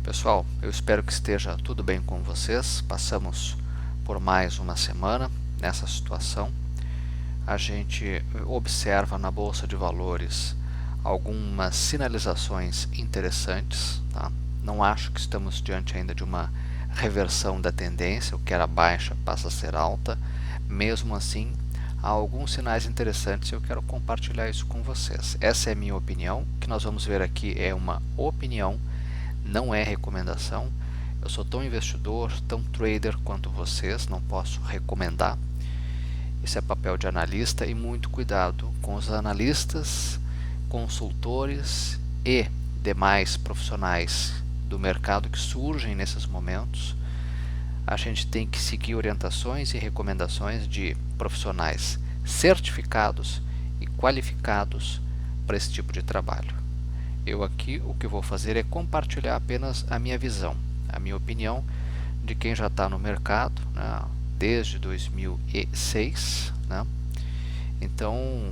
Pessoal, eu espero que esteja tudo bem com vocês. Passamos por mais uma semana nessa situação. A gente observa na Bolsa de Valores algumas sinalizações interessantes, tá? Não acho que estamos diante ainda de uma reversão da tendência, o que era baixa passa a ser alta. Mesmo assim, há alguns sinais interessantes e eu quero compartilhar isso com vocês. Essa é a minha opinião. O que nós vamos ver aqui é uma opinião, não é recomendação. Eu sou tão investidor, tão trader quanto vocês, não posso recomendar. Isso é papel de analista e muito cuidado com os analistas, consultores e demais profissionais do mercado que surgem nesses momentos. A gente tem que seguir orientações e recomendações de profissionais certificados e qualificados para esse tipo de trabalho. Eu aqui o que vou fazer é compartilhar apenas a minha visão, a minha opinião de quem já está no mercado, né, desde 2006, né? Então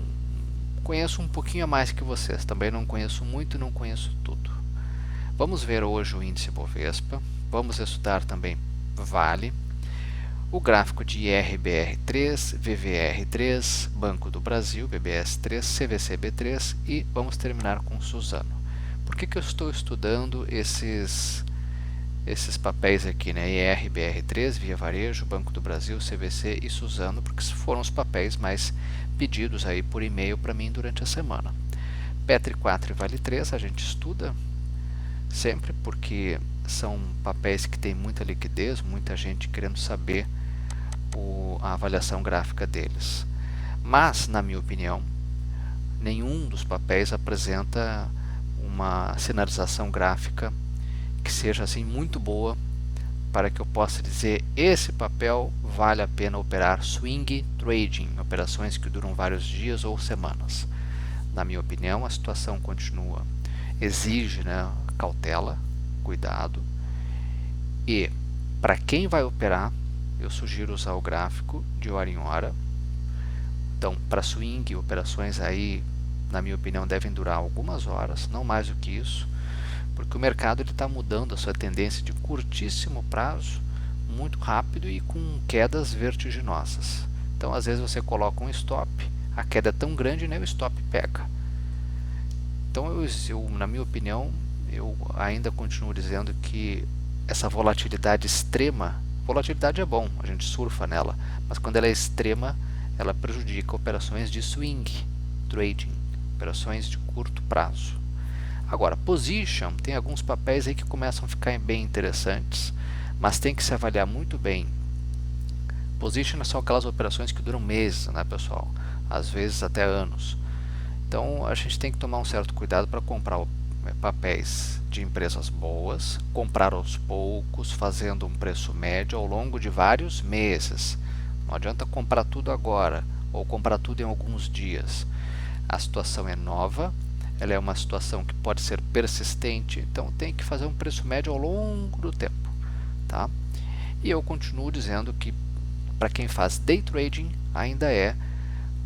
conheço um pouquinho a mais que vocês, também não conheço muito e não conheço tudo. Vamos ver hoje o índice Bovespa, vamos estudar também Vale, o gráfico de IRBR3, VVR3, Banco do Brasil, BBS3, CVC-B3 e vamos terminar com Suzano. Por que eu estou estudando esses papéis aqui, né? IRBR3, Via Varejo, Banco do Brasil, CVC e Suzano, porque foram os papéis mais pedidos aí por e-mail para mim durante a semana. Petri 4 e Vale 3 a gente estuda sempre porque são papéis que têm muita liquidez, muita gente querendo saber a avaliação gráfica deles. Mas, na minha opinião, nenhum dos papéis apresenta uma sinalização gráfica que seja assim muito boa para que eu possa dizer esse papel vale a pena operar swing trading, operações que duram vários dias ou semanas. Na minha opinião, a situação continua, exige, né, cautela, cuidado, e para quem vai operar, eu sugiro usar o gráfico de hora em hora. Então, para swing, operações aí, na minha opinião, devem durar algumas horas, não mais do que isso, porque o mercado está mudando a sua tendência de curtíssimo prazo, muito rápido e com quedas vertiginosas. Então, às vezes você coloca um stop, a queda é tão grande, nem o stop pega. Então, na minha opinião, eu ainda continuo dizendo que essa volatilidade extrema, volatilidade é bom, a gente surfa nela, mas quando ela é extrema, ela prejudica operações de swing trading, operações de curto prazo. Agora, position, tem alguns papéis aí que começam a ficar bem interessantes, mas tem que se avaliar muito bem. Position são aquelas operações que duram meses, né, pessoal? Às vezes até anos. Então, a gente tem que tomar um certo cuidado para comprar papéis de empresas boas, comprar aos poucos, fazendo um preço médio ao longo de vários meses. Não adianta comprar tudo agora ou comprar tudo em alguns dias. A situação é nova, ela é uma situação que pode ser persistente, então tem que fazer um preço médio ao longo do tempo, tá? E eu continuo dizendo que para quem faz day trading ainda é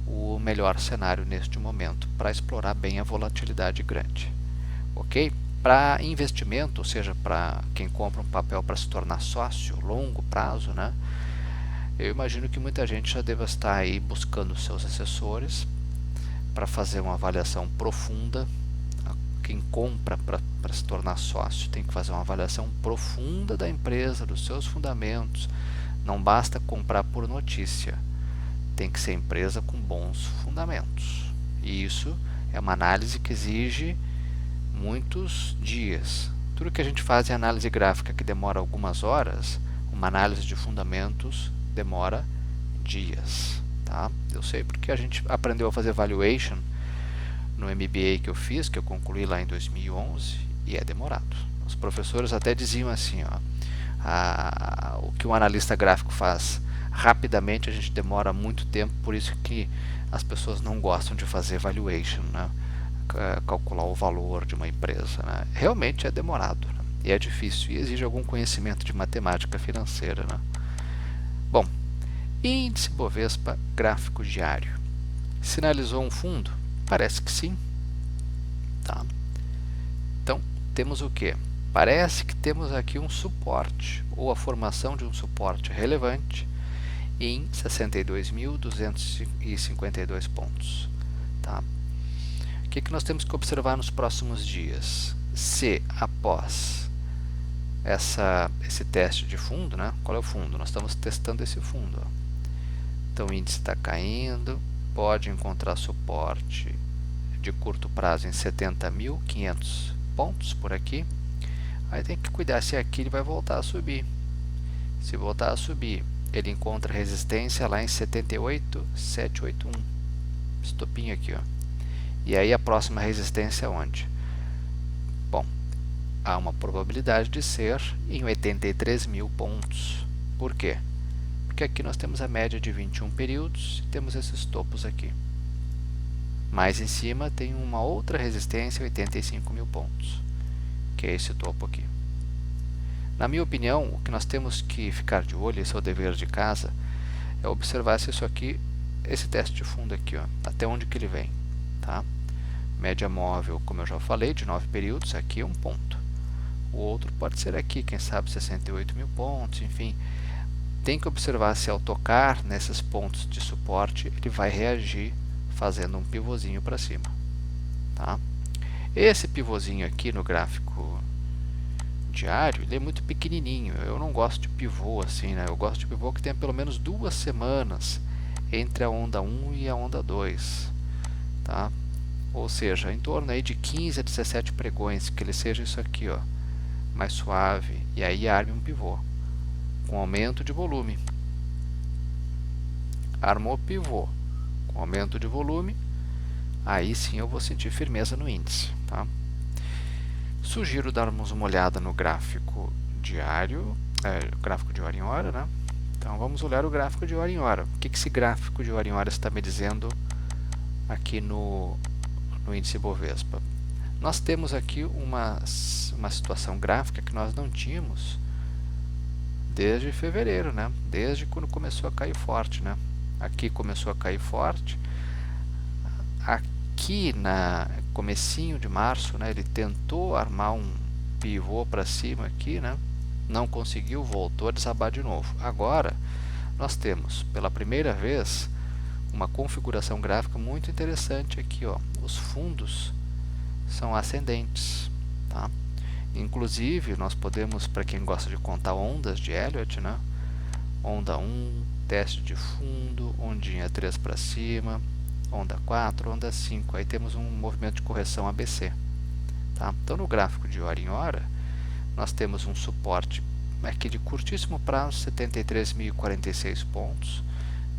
o melhor cenário neste momento para explorar bem a volatilidade grande, ok? Para investimento, ou seja, para quem compra um papel para se tornar sócio, longo prazo, né? Eu imagino que muita gente já deva estar aí buscando seus assessores para fazer uma avaliação profunda. Quem compra para se tornar sócio tem que fazer uma avaliação profunda da empresa, dos seus fundamentos. Não basta comprar por notícia, tem que ser empresa com bons fundamentos. E isso é uma análise que exige muitos dias. Tudo que a gente faz em análise gráfica que demora algumas horas, uma análise de fundamentos demora dias. Tá? Eu sei porque a gente aprendeu a fazer valuation no MBA que eu fiz, que eu concluí lá em 2011, e é demorado. Os professores até diziam assim, ó, o que um analista gráfico faz rapidamente a gente demora muito tempo, por isso que as pessoas não gostam de fazer valuation, né? Calcular o valor de uma empresa, né? Realmente é demorado, né? E é difícil e exige algum conhecimento de matemática financeira, né? Bom, índice Bovespa gráfico diário. Sinalizou um fundo? Parece que sim. Tá? Então, temos o que? Parece que temos aqui um suporte, ou a formação de um suporte relevante em 62.252 pontos. Tá? O que nós temos que observar nos próximos dias? Se após esse teste de fundo, né? Qual é o fundo? Nós estamos testando esse fundo. Ó. Então o índice está caindo, pode encontrar suporte de curto prazo em 70.500 pontos por aqui. Aí tem que cuidar se aqui ele vai voltar a subir. Se voltar a subir, ele encontra resistência lá em 78.781. Estopinho aqui, ó. E aí a próxima resistência é onde? Bom, há uma probabilidade de ser em 83.000 pontos. Por quê? Porque aqui nós temos a média de 21 períodos e temos esses topos aqui. Mais em cima tem uma outra resistência, 85.000 pontos, que é esse topo aqui. Na minha opinião, o que nós temos que ficar de olho, esse é o dever de casa, é observar se isso aqui, esse teste de fundo aqui, ó, até onde que ele vem. Tá? Média móvel, como eu já falei, de 9 períodos, aqui é um ponto. O outro pode ser aqui, quem sabe 68.000 pontos, enfim. Tem que observar se ao tocar nesses pontos de suporte, ele vai reagir fazendo um pivôzinho para cima. Tá? Esse pivôzinho aqui no gráfico diário, ele é muito pequenininho. Eu não gosto de pivô assim, né? Eu gosto de pivô que tenha pelo menos 2 semanas entre a onda 1 e a onda 2. Tá? Ou seja, em torno aí de 15 a 17 pregões, que ele seja isso aqui, ó, mais suave, e aí arme um pivô, com aumento de volume. Armou pivô, com aumento de volume, aí sim eu vou sentir firmeza no índice. Tá? Sugiro darmos uma olhada no gráfico diário, gráfico de hora em hora, né? Então vamos olhar o gráfico de hora em hora. O que esse gráfico de hora em hora está me dizendo aqui no índice Bovespa? Nós temos aqui uma situação gráfica que nós não tínhamos desde fevereiro, né? Desde quando começou a cair forte, né? Aqui começou a cair forte. Aqui na comecinho de março, né, ele tentou armar um pivô para cima aqui, né? Não conseguiu, voltou a desabar de novo. Agora nós temos pela primeira vez uma configuração gráfica muito interessante aqui, ó. Os fundos são ascendentes, tá? Inclusive nós podemos, para quem gosta de contar ondas de Elliott, né? Onda 1, teste de fundo, ondinha 3 para cima, onda 4, onda 5, aí temos um movimento de correção ABC. Tá? Então no gráfico de hora em hora, nós temos um suporte aqui de curtíssimo prazo, 73.046 pontos,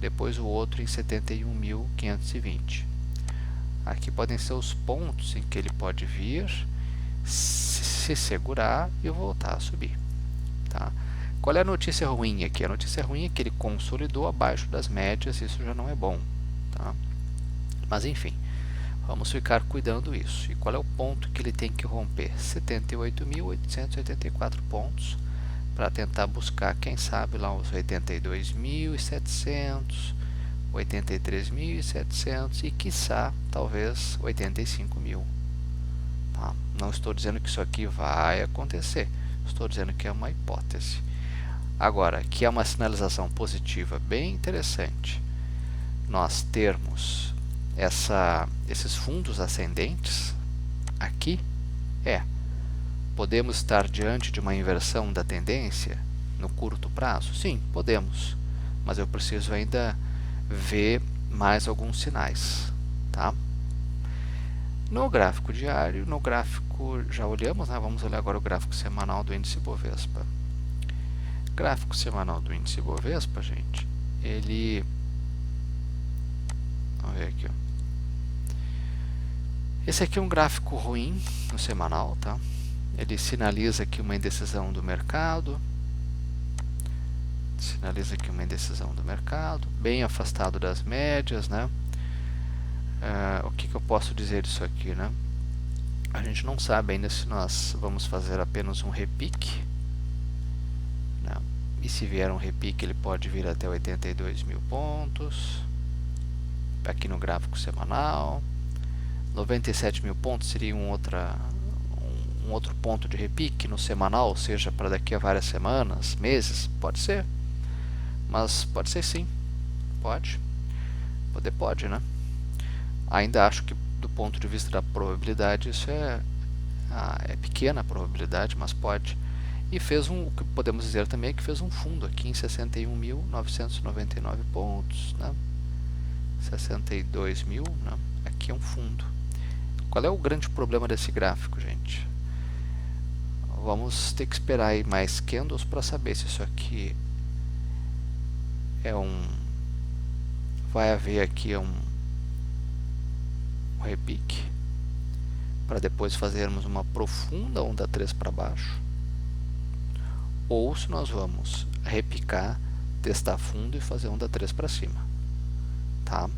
depois o outro em 71.520. Aqui podem ser os pontos em que ele pode vir, se segurar e voltar a subir. Tá? Qual é a notícia ruim aqui? A notícia ruim é que ele consolidou abaixo das médias, isso já não é bom. Tá? Mas enfim, vamos ficar cuidando isso. E qual é o ponto que ele tem que romper? 78.884 pontos, para tentar buscar, quem sabe, lá os 82.700, 83.700 e, quiçá, talvez 85.000. Tá? Não estou dizendo que isso aqui vai acontecer, estou dizendo que é uma hipótese. Agora, que é uma sinalização positiva bem interessante nós termos esses fundos ascendentes aqui, podemos estar diante de uma inversão da tendência no curto prazo? Sim, podemos, mas eu preciso ainda ver mais alguns sinais. Tá? No gráfico diário, no gráfico já olhamos, né? Vamos olhar agora o gráfico semanal do índice Bovespa. Gráfico semanal do índice Bovespa, gente, ele... Vamos ver aqui, ó. Esse aqui é um gráfico ruim no semanal, tá? Ele sinaliza aqui uma indecisão do mercado. Sinaliza aqui uma indecisão do mercado, bem afastado das médias, né? O que eu posso dizer disso aqui, né? A gente não sabe ainda se nós vamos fazer apenas um repique, né? E se vier um repique, ele pode vir até 82.000 pontos. Aqui no gráfico semanal, 97.000 pontos seria um um outro ponto de repique no semanal, seja para daqui a várias semanas, meses? Pode ser, mas pode ser sim, pode, pode, né? Ainda acho que do ponto de vista da probabilidade isso é pequena a probabilidade, mas pode. E fez o que podemos dizer também é que fez um fundo aqui em 61.999 pontos, né? 62 mil, né? Aqui é um fundo. Qual é o grande problema desse gráfico, gente? Vamos ter que esperar aí mais candles para saber se isso aqui é vai haver aqui um repique para depois fazermos uma profunda onda 3 para baixo, ou se nós vamos repicar, testar fundo e fazer onda 3 para cima, tá?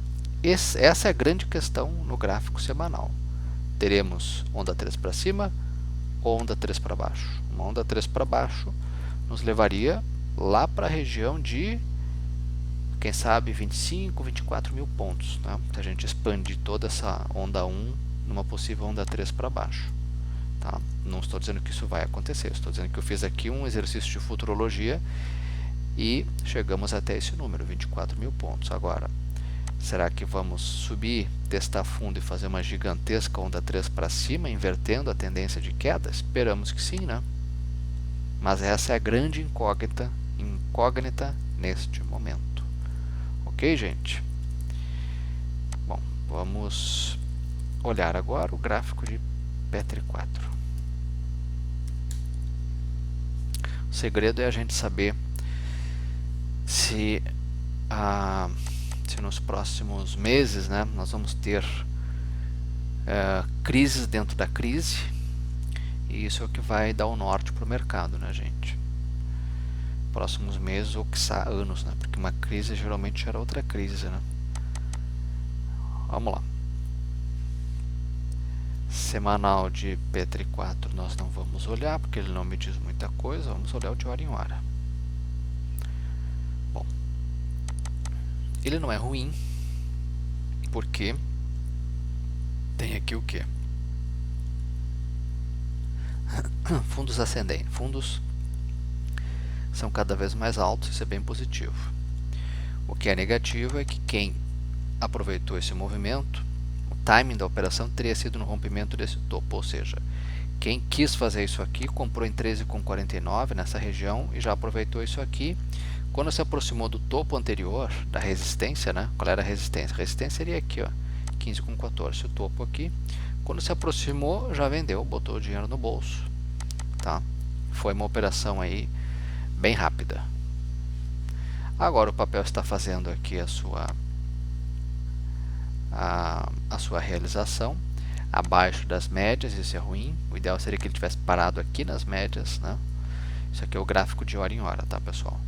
Essa é a grande questão no gráfico semanal. Teremos onda 3 para cima ou onda 3 para baixo. Uma onda 3 para baixo nos levaria lá para a região de, quem sabe, 25, 24 mil pontos, né? Se a gente expandir toda essa onda 1 numa possível onda 3 para baixo. Tá? Não estou dizendo que isso vai acontecer, estou dizendo que eu fiz aqui um exercício de futurologia e chegamos até esse número, 24 mil pontos. Agora, será que vamos subir, testar fundo e fazer uma gigantesca onda 3 para cima, invertendo a tendência de queda? Esperamos que sim, né? Mas essa é a grande incógnita neste momento. Ok, gente? Bom, vamos olhar agora o gráfico de Petri 4. O segredo é a gente saber se nos próximos meses, né, nós vamos ter crises dentro da crise, e isso é o que vai dar o norte para o mercado, né, gente? Próximos meses ou quiçá anos, né? Porque uma crise geralmente gera outra crise, né? Vamos lá. Semanal de Petri 4 nós não vamos olhar, porque ele não me diz muita coisa. Vamos olhar o de hora em hora. Bom, ele não é ruim, porque tem aqui o que? Fundos ascendentes. Fundos são cada vez mais altos, isso é bem positivo. O que é negativo é que quem aproveitou esse movimento, o timing da operação teria sido no rompimento desse topo, ou seja, quem quis fazer isso aqui comprou em 13,49 nessa região e já aproveitou isso aqui. Quando se aproximou do topo anterior, da resistência, né? Qual era a resistência? A resistência seria aqui, ó, 15,14, o topo aqui. Quando se aproximou, já vendeu, botou o dinheiro no bolso, tá? Foi uma operação aí bem rápida. Agora o papel está fazendo aqui a sua realização abaixo das médias, isso é ruim. O ideal seria que ele tivesse parado aqui nas médias, né? Isso aqui é o gráfico de hora em hora, tá, pessoal?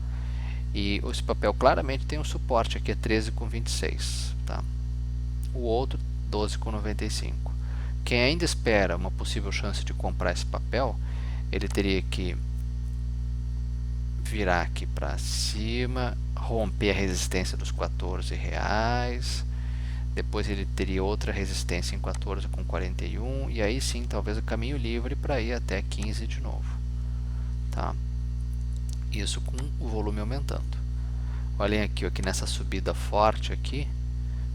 E esse papel claramente tem um suporte aqui, é 13,26, tá? O outro, 12,95. Quem ainda espera uma possível chance de comprar esse papel, ele teria que virar aqui para cima, romper a resistência dos R$14, depois ele teria outra resistência em 14,41, e aí sim talvez o caminho livre para ir até 15 de novo, tá? Isso com o volume aumentando. Olhem aqui, aqui nessa subida forte aqui,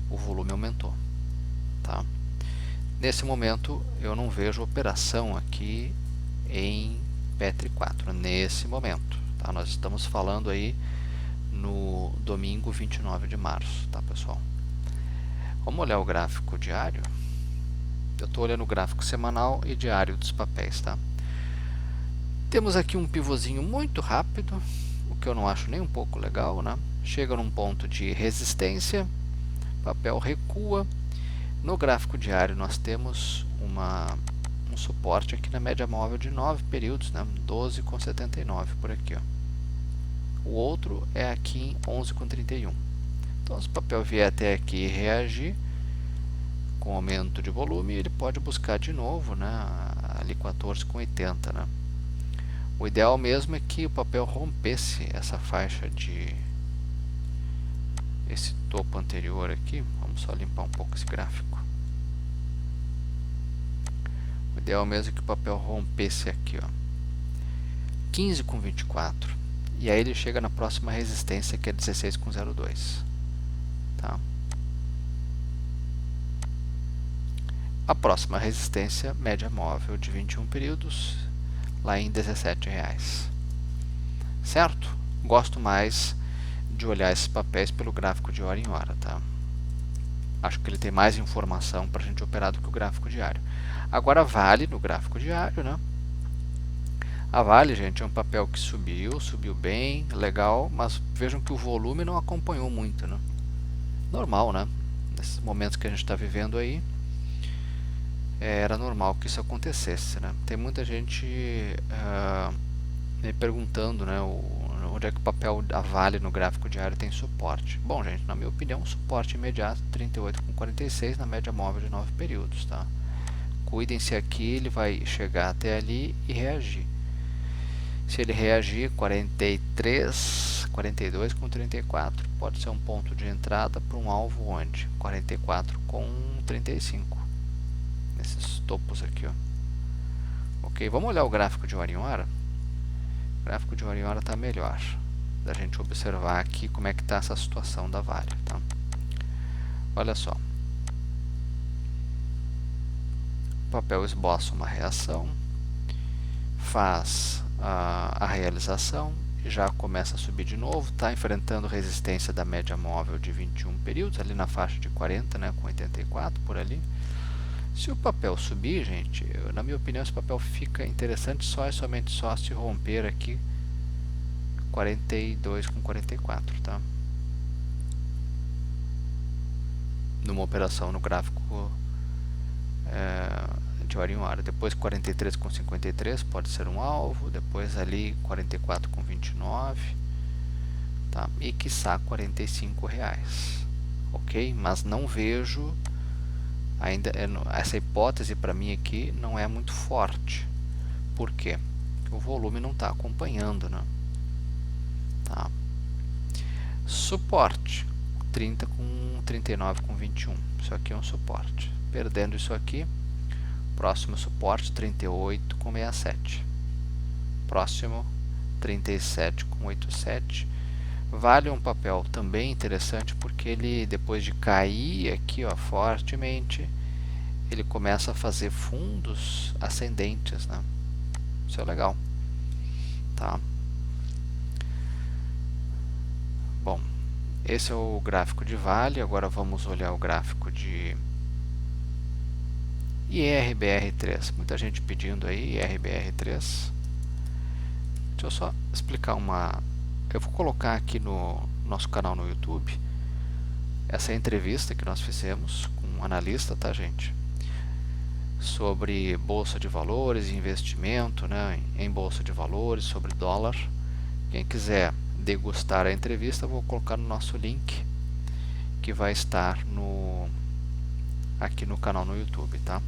o volume aumentou, tá? Nesse momento eu não vejo operação aqui em Petri 4, nesse momento, tá? Nós estamos falando aí no domingo 29 de março, tá, pessoal? Vamos olhar o gráfico diário. Eu estou olhando o gráfico semanal e diário dos papéis, tá? Temos aqui um pivôzinho muito rápido, o que eu não acho nem um pouco legal, né? Chega num ponto de resistência, papel recua. No gráfico diário nós temos um suporte aqui na média móvel de 9 períodos, né? 12,79 por aqui, ó. O outro é aqui em 11,31. Então, se o papel vier até aqui e reagir com aumento de volume, ele pode buscar de novo, né, ali 14,80, né? O ideal mesmo é que o papel rompesse essa faixa esse topo anterior aqui. Vamos só limpar um pouco esse gráfico. O ideal mesmo é que o papel rompesse aqui, ó, 15,24, e aí ele chega na próxima resistência, que é 16,02, tá? A próxima resistência, média móvel de 21 períodos, lá em R$17, certo? Gosto mais de olhar esses papéis pelo gráfico de hora em hora, tá? Acho que ele tem mais informação para a gente operar do que o gráfico diário. Agora, Vale no gráfico diário, né? A Vale, gente, é um papel que subiu bem, legal, mas vejam que o volume não acompanhou muito, né? Normal, né? Nesses momentos que a gente está vivendo aí, era normal que isso acontecesse, né? Tem muita gente me perguntando, né, onde é que o papel da Vale no gráfico diário tem suporte. Bom, gente, na minha opinião, um suporte imediato 38,46 na média móvel de 9 períodos, tá? Cuidem-se aqui, ele vai chegar até ali e reagir. Se ele reagir 43, 42,34, pode ser um ponto de entrada para um alvo onde? 44,35. Nesses topos aqui, ó. Ok, vamos olhar o gráfico de hora em hora? O gráfico de hora em hora está melhor, da gente observar aqui como é que está essa situação da Vale, tá? Olha só, o papel esboça uma reação, faz a realização, já começa a subir de novo, está enfrentando resistência da média móvel de 21 períodos, ali na faixa de 40, né, com 84 por ali. Se o papel subir, gente, na minha opinião, esse papel fica interessante só e somente só se romper aqui 42,44, tá? Numa operação no gráfico de hora em hora. Depois 43,53 pode ser um alvo, depois ali 44,29, tá? E quiçá R$45, ok? Mas não vejo ainda, essa hipótese para mim aqui não é muito forte. Por quê? Porque o volume não está acompanhando, né? Tá. Suporte 30 com 39,21. Isso aqui é um suporte. Perdendo isso aqui, próximo suporte 38,67. Próximo 37,87. Vale um papel também interessante porque ele, depois de cair aqui, ó, fortemente, ele começa a fazer fundos ascendentes, né? Isso é legal, tá? Bom, esse é o gráfico de Vale. Agora vamos olhar o gráfico de IRBR3. Muita gente pedindo aí IRBR3. Deixa eu só explicar uma... Eu vou colocar aqui no nosso canal no YouTube essa entrevista que nós fizemos com um analista, tá, gente? Sobre bolsa de valores, investimento, né, em bolsa de valores, sobre dólar. Quem quiser degustar a entrevista, eu vou colocar no nosso link, que vai estar aqui no canal no YouTube, tá?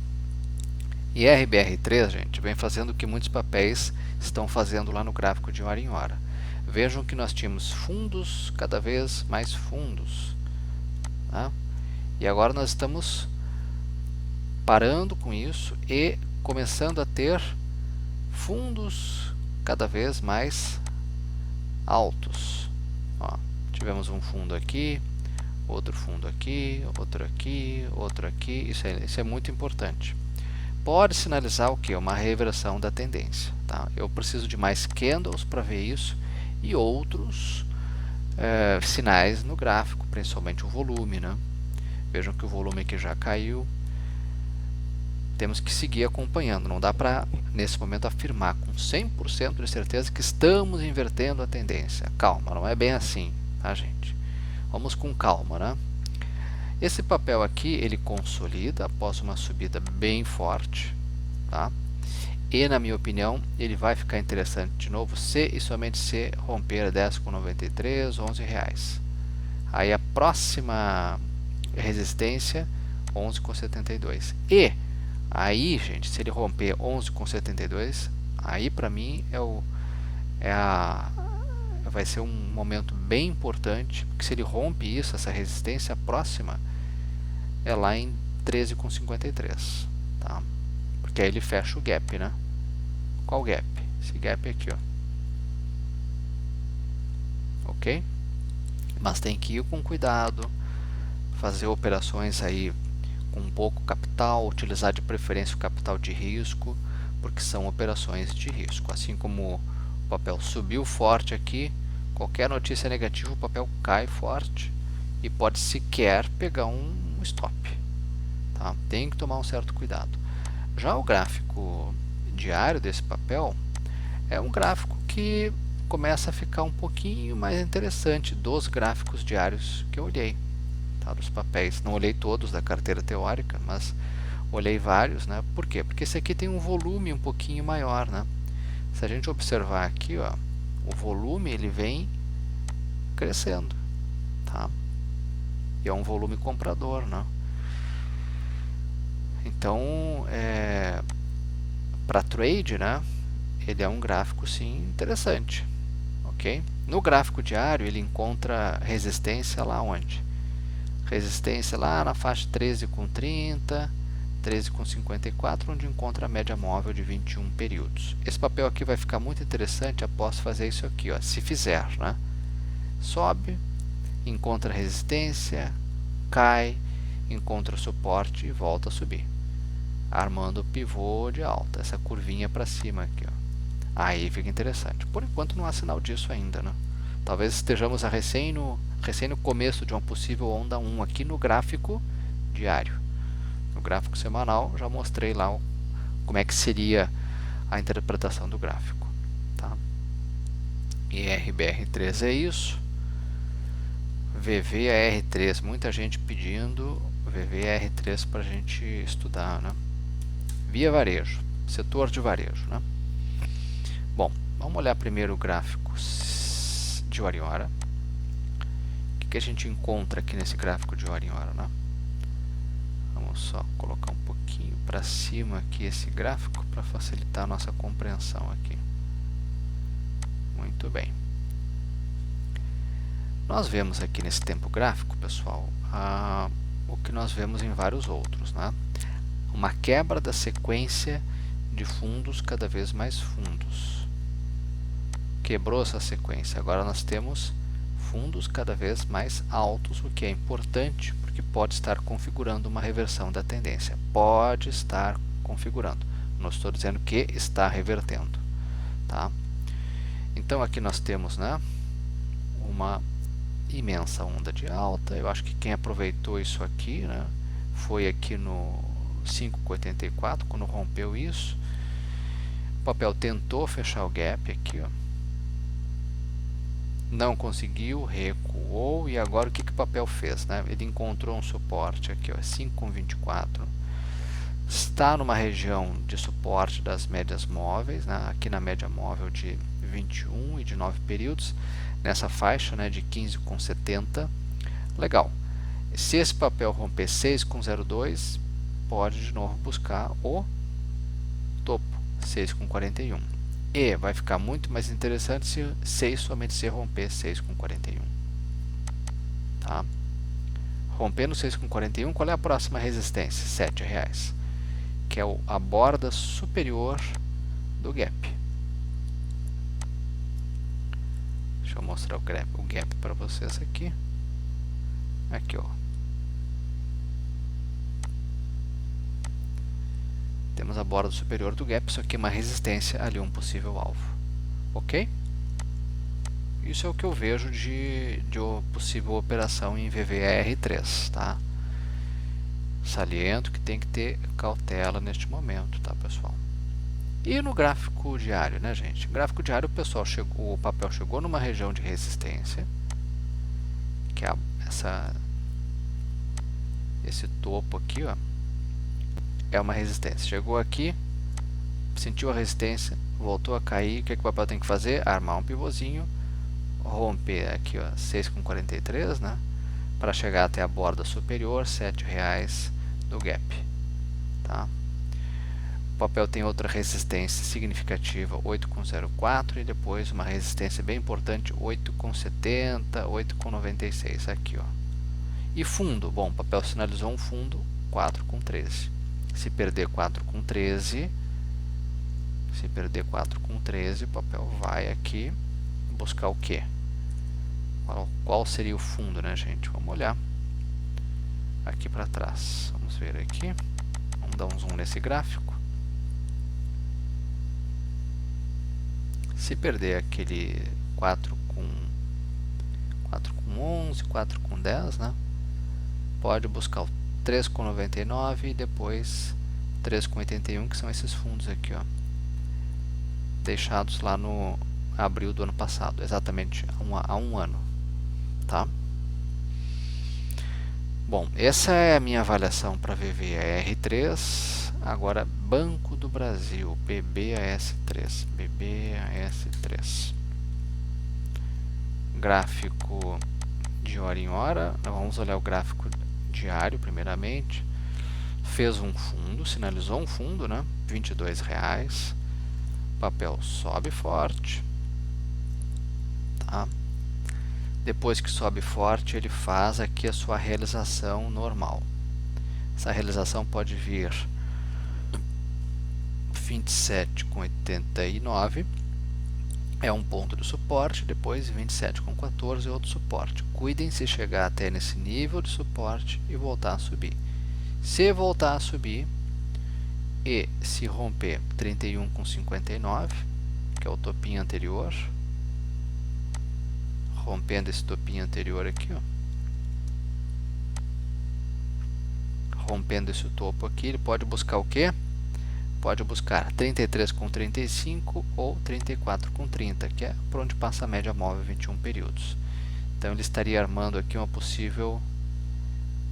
E RBR3, gente, vem fazendo o que muitos papéis estão fazendo lá no gráfico de hora em hora. Vejam que nós tínhamos fundos, cada vez mais fundos, tá? E agora nós estamos parando com isso e começando a ter fundos cada vez mais altos. Ó, tivemos um fundo aqui, outro fundo aqui, outro aqui, outro aqui. Isso é muito importante. Pode sinalizar o que? Uma reversão da tendência, tá? Eu preciso de mais candles para ver isso e outros sinais no gráfico, principalmente o volume, né? Vejam que o volume aqui já caiu. Temos que seguir acompanhando. Não dá para, nesse momento, afirmar com 100% de certeza que estamos invertendo a tendência. Calma, não é bem assim, tá, gente? Vamos com calma, né? Esse papel aqui, ele consolida após uma subida bem forte, tá? E, na minha opinião, ele vai ficar interessante de novo se e somente se romper 10,93, R$11. Aí a próxima resistência, 11,72. E aí, gente, se ele romper 11,72, aí para mim vai ser um momento bem importante, porque se ele rompe isso, essa resistência, a próxima é lá em 13,53, tá? que aí ele fecha o gap, né? Qual gap? Esse gap aqui, ó. Ok? Mas tem que ir com cuidado, fazer operações aí com pouco capital, utilizar de preferência o capital de risco, porque são operações de risco. Assim como o papel subiu forte aqui, qualquer notícia negativa o papel cai forte e pode sequer pegar um stop. Tá? Tem que tomar um certo cuidado. Já o gráfico diário desse papel é um gráfico que começa a ficar um pouquinho mais interessante dos gráficos diários que eu olhei, tá? Dos papéis. Não olhei todos da carteira teórica, mas olhei vários, né? Por quê? Porque esse aqui tem um volume um pouquinho maior, né? Se a gente observar aqui, ó, o volume ele vem crescendo, tá? E é um volume comprador, né? Então, para trade, né? Ele é um gráfico sim interessante, ok? No gráfico diário ele encontra resistência lá onde? Resistência lá na faixa 13,30, 13,54, onde encontra a média móvel de 21 períodos. Esse papel aqui vai ficar muito interessante após fazer isso aqui, ó, se fizer, né? Sobe, encontra resistência, cai, encontra suporte e volta a subir, armando o pivô de alta, essa curvinha para cima aqui, ó. Aí fica interessante. Por enquanto não há sinal disso ainda, né? Talvez estejamos recém no começo de uma possível onda 1 aqui no gráfico diário. No gráfico semanal já mostrei lá como é que seria a interpretação do gráfico, tá? IRBR3 é isso. VVAR3, muita gente pedindo VVAR3 para a gente estudar, né? Via varejo, setor de varejo, né? Bom, vamos olhar primeiro o gráfico de hora em hora. O que a gente encontra aqui nesse gráfico de hora em hora, né? Vamos só colocar um pouquinho para cima aqui esse gráfico para facilitar a nossa compreensão aqui. Muito bem. Nós vemos aqui nesse tempo gráfico, pessoal, o que nós vemos em vários outros, né? Uma quebra da sequência de fundos cada vez mais fundos. Quebrou essa sequência. Agora nós temos fundos cada vez mais altos, o que é importante porque pode estar configurando uma reversão da tendência. Pode estar configurando. Não estou dizendo que está revertendo, tá? Então aqui nós temos, né, uma imensa onda de alta. Eu acho que quem aproveitou isso aqui, né, foi aqui no 5,84 quando rompeu isso. O papel tentou fechar o gap aqui, ó. Não conseguiu, recuou e agora o que o papel fez, né? Ele encontrou um suporte aqui, ó, 5,24. Está numa região de suporte das médias móveis, né? Aqui na média móvel de 21 e de 9 períodos, nessa faixa, né, de 15,70. Legal. Se esse papel romper 6,02, pode de novo buscar o topo, 6,41. E vai ficar muito mais interessante se somente se romper 6,41. Tá? Rompendo 6,41, qual é a próxima resistência? R$ 7,00, que é a borda superior do gap. Deixa eu mostrar o gap para vocês aqui. Aqui, ó. Temos a borda superior do gap, isso aqui é uma resistência, ali um possível alvo. Ok? Isso é o que eu vejo de possível operação em VVAR3, tá? Saliento que tem que ter cautela neste momento, tá, pessoal? E no gráfico diário, né, gente? No gráfico diário o papel chegou numa região de resistência, que é esse topo aqui, ó. É uma resistência. Chegou aqui, sentiu a resistência, voltou a cair. O que o papel tem que fazer? Armar um pivôzinho, romper aqui, ó, 6,43, né? Para chegar até a borda superior, R$ 7,00 do gap. Tá? O papel tem outra resistência significativa, 8,04, e depois uma resistência bem importante, 8,70, 8,96 aqui, ó. E fundo, bom, o papel sinalizou um fundo, 4,13. Se perder 4 com 13, o papel vai aqui buscar o quê? Qual seria o fundo, né, gente? Vamos olhar aqui para trás. Vamos ver aqui. Vamos dar um zoom nesse gráfico. Se perder aquele 4 com 11, 4 com 10, né? Pode buscar o 3 com 99 e depois 3 com 81, que são esses fundos aqui, ó, deixados lá no abril do ano passado, exatamente há um ano, tá? Bom, essa é a minha avaliação para VVAR3. Agora, Banco do Brasil, BBAS3, gráfico de hora em hora. Vamos olhar o gráfico diário primeiramente. Fez um fundo, sinalizou um fundo, né? R$22. Papel sobe forte, tá? Depois que sobe forte, ele faz aqui a sua realização normal. Essa realização pode vir 27,89, é um ponto de suporte, depois 27,14 é outro suporte. Cuidem se chegar até nesse nível de suporte e voltar a subir. Se voltar a subir e se romper 31,59, que é o topinho anterior, rompendo esse topinho anterior aqui, ó, rompendo esse topo aqui, ele pode buscar o quê? Pode buscar 33,35 ou 34,30, que é por onde passa a média móvel 21 períodos. Então ele estaria armando aqui uma possível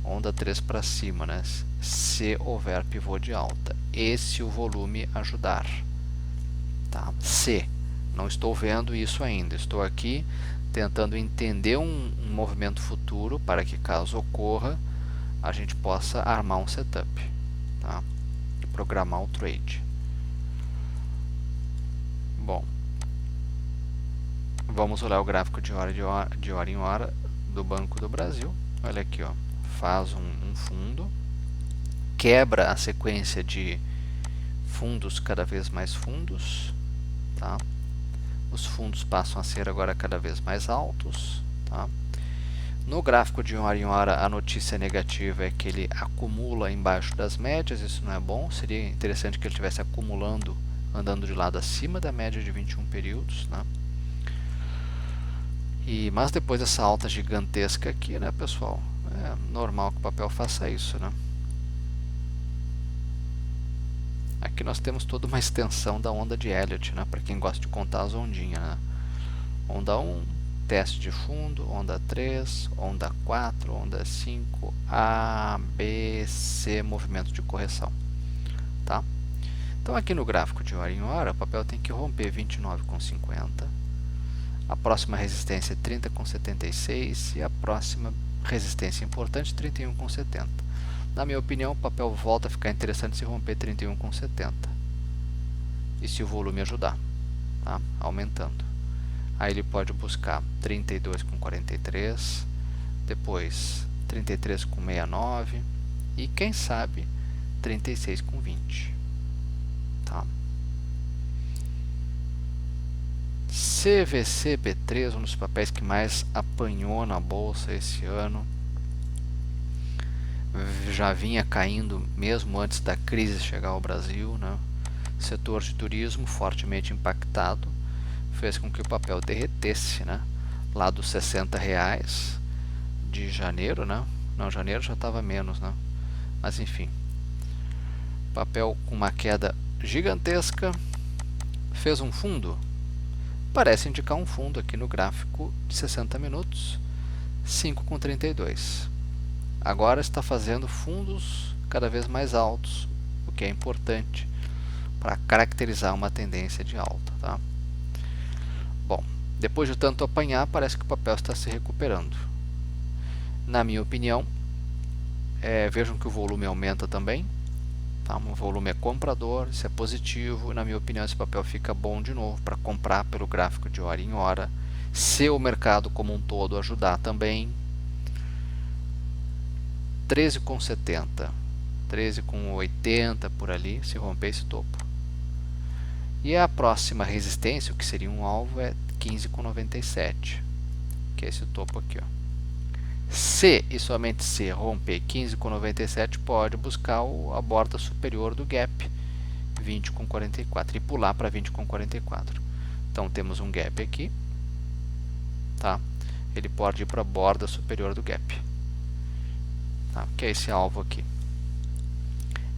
onda 3 para cima, né? Se houver pivô de alta e se o volume ajudar, tá? Se não estou vendo isso ainda, estou aqui tentando entender um movimento futuro para que, caso ocorra, a gente possa armar um setup, tá? E programar o trade. Bom, vamos olhar o gráfico de hora em hora do Banco do Brasil. Olha aqui, ó, faz um fundo, quebra a sequência de fundos cada vez mais fundos, tá? Os fundos passam a ser agora cada vez mais altos, tá? No gráfico de hora em hora, a notícia negativa é que ele acumula embaixo das médias. Isso não é bom, seria interessante que ele estivesse acumulando, andando de lado acima da média de 21 períodos, né? Mas depois dessa alta gigantesca aqui, né, pessoal, é normal que o papel faça isso, né? Aqui nós temos toda uma extensão da onda de Elliott, né, para quem gosta de contar as ondinhas, né? Onda 1, teste de fundo, onda 3, onda 4, onda 5, A, B, C, movimento de correção, tá? Então aqui no gráfico de hora em hora, o papel tem que romper 29,50, a próxima resistência é 30,76 e a próxima resistência importante 31,70. Na minha opinião, o papel volta a ficar interessante se romper 31,70 e se o volume ajudar, tá? Aumentando. Aí ele pode buscar 32,43, depois 33,69 e quem sabe 36,20, tá? CVC B3, um dos papéis que mais apanhou na bolsa esse ano, já vinha caindo mesmo antes da crise chegar ao Brasil, né? Setor de turismo fortemente impactado fez com que o papel derretesse, né? Lá dos R$60 de janeiro, né? Não, janeiro já estava menos, né? Mas enfim, papel com uma queda gigantesca, fez um fundo, parece indicar um fundo aqui no gráfico de 60 minutos, 5,32. Agora está fazendo fundos cada vez mais altos, o que é importante para caracterizar uma tendência de alta, tá? Bom, depois de tanto apanhar, parece que o papel está se recuperando. Na minha opinião, vejam que o volume aumenta também, tá? O volume é comprador, isso é positivo, e na minha opinião esse papel fica bom de novo para comprar pelo gráfico de hora em hora, se o mercado como um todo ajudar também. 13,70 13,80 por ali, se romper esse topo. E a próxima resistência, o que seria um alvo, é 15,97, que é esse topo aqui, ó. Se e somente se romper 15,97, pode buscar a borda superior do gap, 20,44, e pular para 20,44. Então temos um gap aqui, tá? Ele pode ir para a borda superior do gap, tá? Que é esse alvo aqui.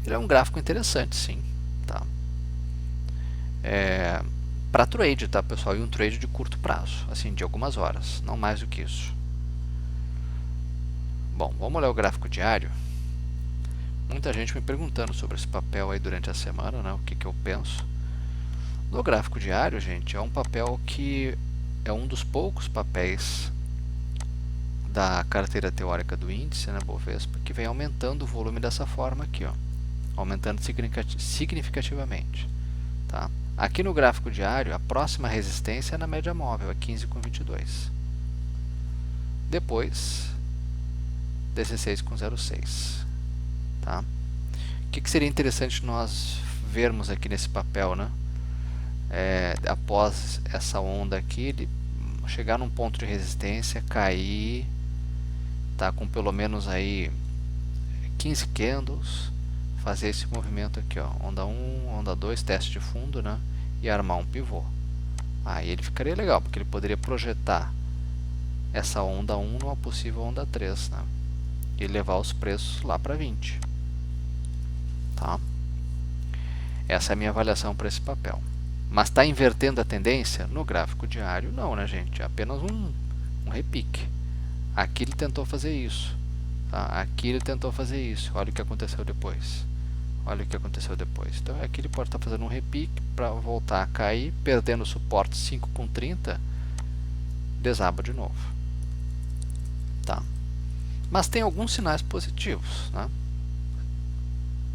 Ele é um gráfico interessante, sim, tá? Para trade, tá, pessoal? E um trade de curto prazo, assim, de algumas horas, não mais do que isso. Bom, vamos olhar o gráfico diário. Muita gente me perguntando sobre esse papel aí durante a semana, né? O que eu penso. No gráfico diário, gente, é um papel que é um dos poucos papéis da carteira teórica do índice, né, Bovespa, que vem aumentando o volume dessa forma aqui, ó, aumentando significativamente, tá? Aqui no gráfico diário, a próxima resistência é na média móvel, é 15,22. Depois, 16,06, tá? O que seria interessante nós vermos aqui nesse papel, né? Após essa onda aqui, ele chegar num ponto de resistência, cair, tá, com pelo menos aí 15 candles, fazer esse movimento aqui, ó, onda 1, onda 2, teste de fundo, né, e armar um pivô. Aí ele ficaria legal, porque ele poderia projetar essa onda 1 numa possível onda 3, né, e levar os preços lá para 20, tá? Essa é a minha avaliação para esse papel. Mas está invertendo a tendência? No gráfico diário, não, né, gente? É apenas um repique. Aqui ele tentou fazer isso. Tá? Aqui ele tentou fazer isso. Olha o que aconteceu depois. Olha o que aconteceu depois. Então aqui ele pode estar fazendo um repique para voltar a cair, perdendo o suporte 5,30, desaba de novo. Tá? Mas tem alguns sinais positivos, né?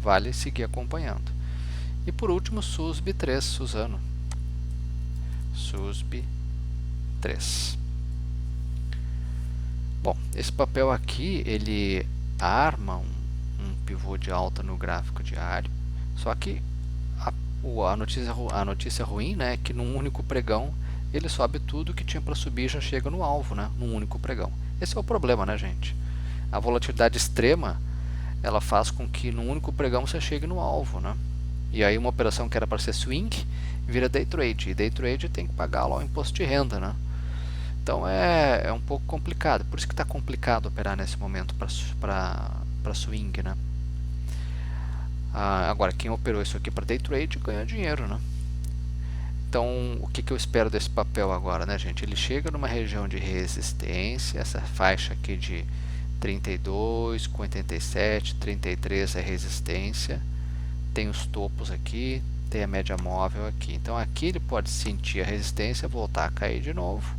Vale seguir acompanhando. E por último, SUSB 3, Suzano. SUSB 3. Bom, esse papel aqui, ele arma um pivô de alta no gráfico diário, só que a notícia ruim, né, é que num único pregão ele sobe tudo que tinha para subir e já chega no alvo, né, num único pregão. Esse é o problema, né, gente? A volatilidade extrema, ela faz com que num único pregão você chegue no alvo, né? E aí uma operação que era para ser swing vira day trade, e day trade tem que pagar lá o imposto de renda, né? Então é um pouco complicado, por isso que está complicado operar nesse momento para swing, né? Agora, quem operou isso aqui para day trade ganha dinheiro, né? Então, o que eu espero desse papel agora, né, gente? Ele chega numa região de resistência, essa faixa aqui de 32,87, 33 é resistência, tem os topos aqui, tem a média móvel aqui. Então, aqui ele pode sentir a resistência, voltar a cair de novo.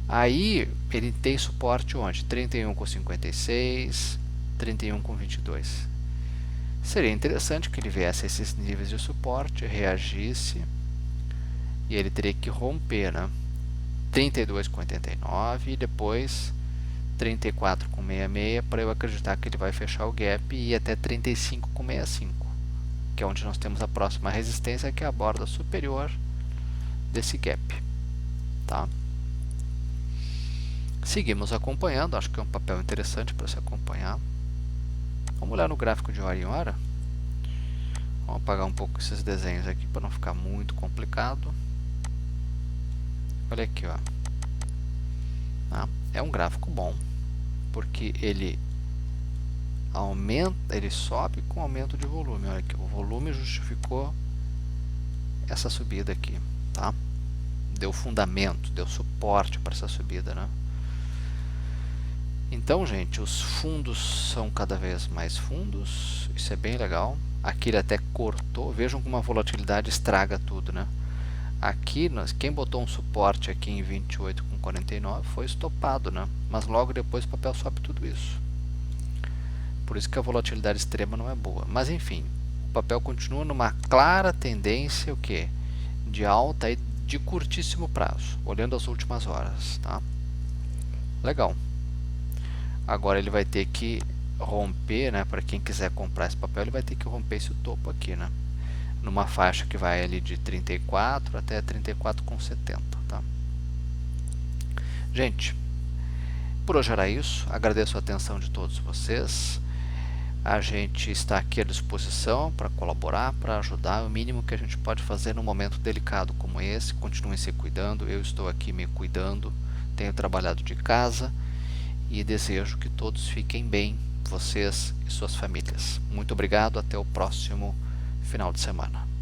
Aí, ele tem suporte onde? 31,56, 31,22. Seria interessante que ele viesse a esses níveis de suporte, reagisse, e ele teria que romper, né? 32,89 e depois 34,66 para eu acreditar que ele vai fechar o gap e ir até 35,65, que é onde nós temos a próxima resistência, que é a borda superior desse gap, tá? Seguimos acompanhando, acho que é um papel interessante para se acompanhar. Vamos olhar no gráfico de hora em hora. Vamos apagar um pouco esses desenhos aqui para não ficar muito complicado. Olha aqui, ó. É um gráfico bom, porque ele aumenta, ele sobe com aumento de volume. Olha aqui, o volume justificou essa subida aqui, tá? Deu fundamento, deu suporte para essa subida, né? Então, gente, os fundos são cada vez mais fundos, isso é bem legal. Aqui ele até cortou, vejam como a volatilidade estraga tudo, né? Aqui, quem botou um suporte aqui em 28,49 foi estopado, né? Mas logo depois o papel sobe tudo isso. Por isso que a volatilidade extrema não é boa. Mas enfim, o papel continua numa clara tendência, o quê? De alta e de curtíssimo prazo, olhando as últimas horas, tá? Legal. Agora ele vai ter que romper, né, para quem quiser comprar esse papel, ele vai ter que romper esse topo aqui, né, numa faixa que vai ali de 34 até 34,70, tá? Gente, por hoje era isso. Agradeço a atenção de todos vocês. A gente está aqui à disposição para colaborar, para ajudar. O mínimo que a gente pode fazer num momento delicado como esse. Continuem se cuidando. Eu estou aqui me cuidando. Tenho trabalhado de casa e desejo que todos fiquem bem, vocês e suas famílias. Muito obrigado. Até o próximo final de semana.